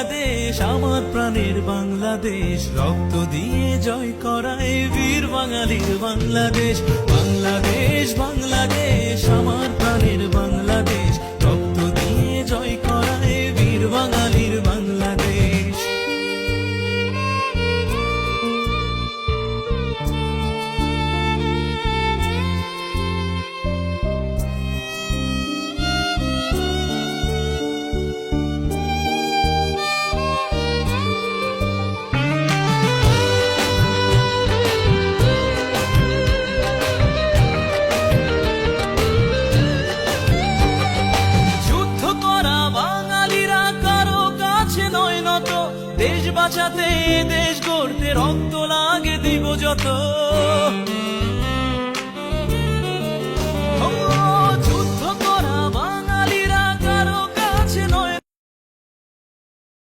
বাংলাদেশ আমার প্রাণের বাংলাদেশ, রক্ত দিয়ে জয় করায় বীর বাঙালির বাংলাদেশ। বাংলাদেশ বাংলাদেশ আমার প্রাণের বাংলাদেশ, রক্ত দিয়ে জয় করায় বীর বাঙালির বাংলাদেশ। দেশ বাঁচাতে দেশ গড়তে রক্ত লাগে দিব যত।